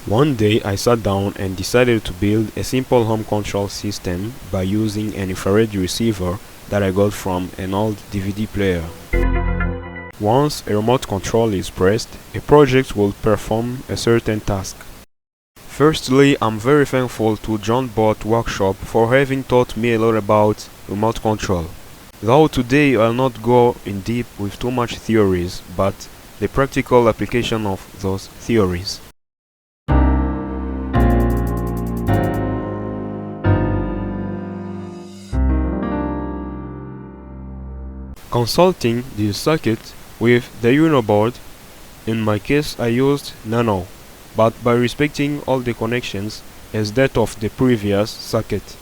One day I sat down and decided to build a simple home control system by using an infrared receiver that I got from an old DVD player. Once a remote control is pressed, a project will perform a certain task. Firstly, I'm very thankful to John Bott Workshop for having taught me a lot about remote control. Though today I'll not go in deep with too much theories, but the practical application of those theories. Consulting the circuit with the Uno board, in my case I used Nano, but by respecting all the connections as that of the previous circuit.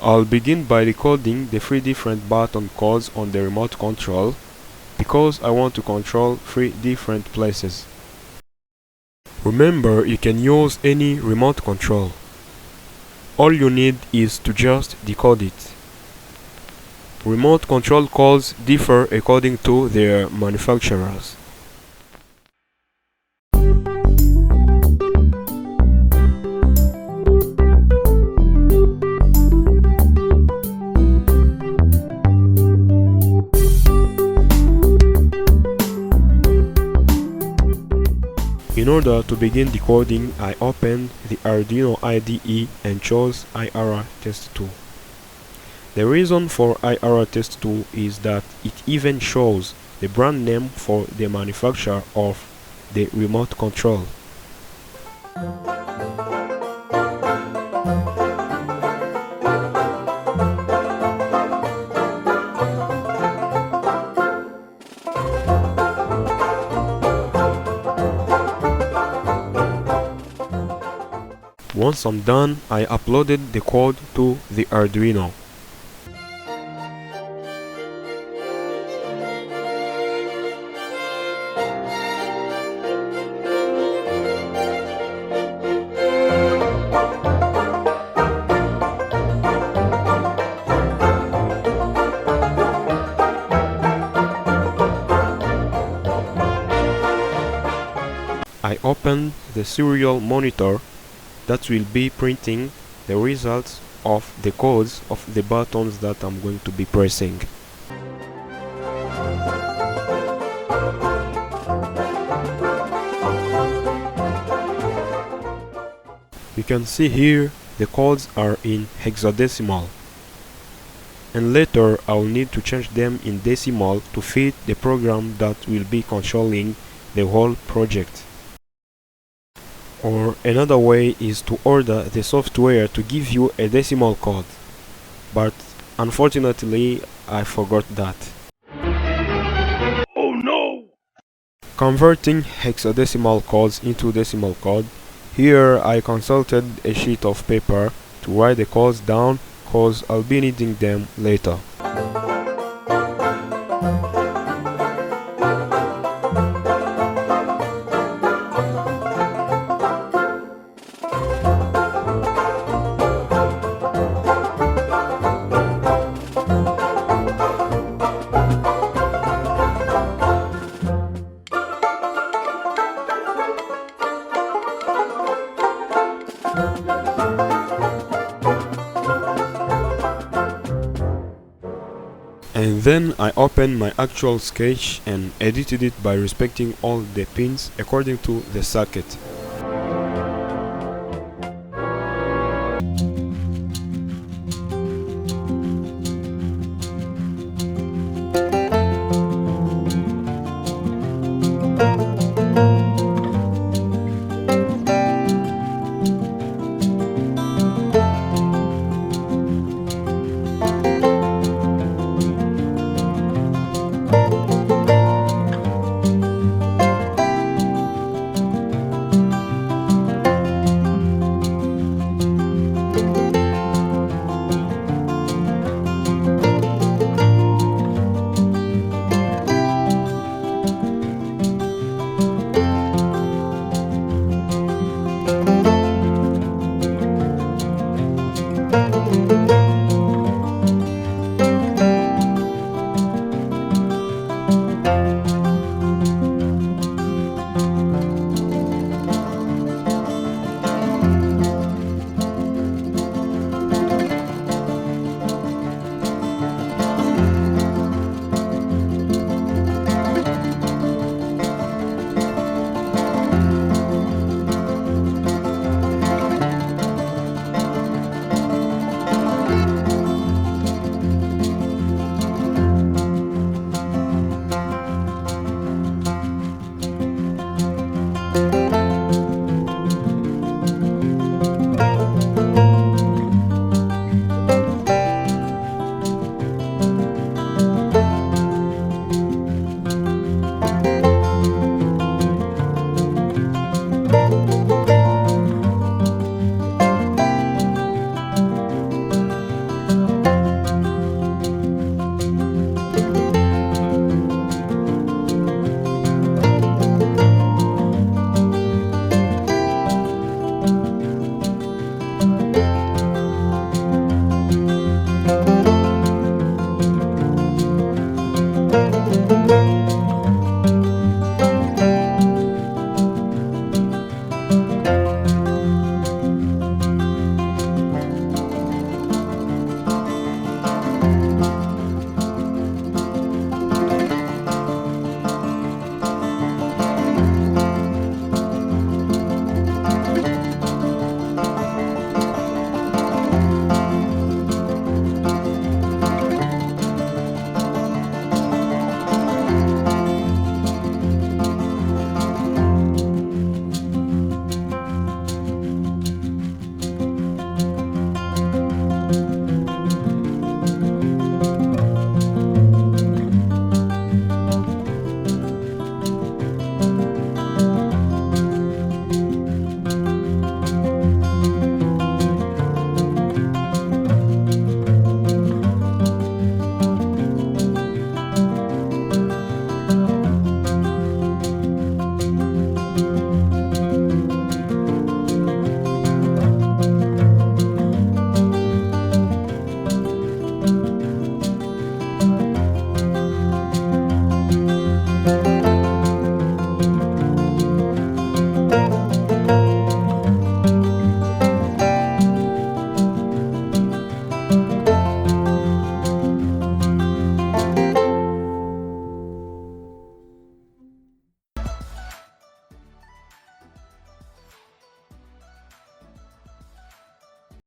I'll begin by recording the 3 different button codes on the remote control, because I want to control 3 different places. Remember, you can use any remote control. All you need is to just decode it. Remote control codes differ according to their manufacturers. In order to begin decoding, I opened the Arduino IDE and chose IR Test 2. The reason for IR Test 2 is that it even shows the brand name for the manufacturer of the remote control. Once I'm done, I uploaded the code to the Arduino. I opened the serial monitor that will be printing the results of the codes of the buttons that I'm going to be pressing. You can see here the codes are in hexadecimal, and later I'll need to change them in decimal to fit the program that will be controlling the whole project. Or another way is to order the software to give you a decimal code, but unfortunately I forgot that. Oh no! Converting hexadecimal codes into decimal code, here I consulted a sheet of paper to write the codes down, cause I'll be needing them later. And then I opened my actual sketch and edited it by respecting all the pins according to the circuit.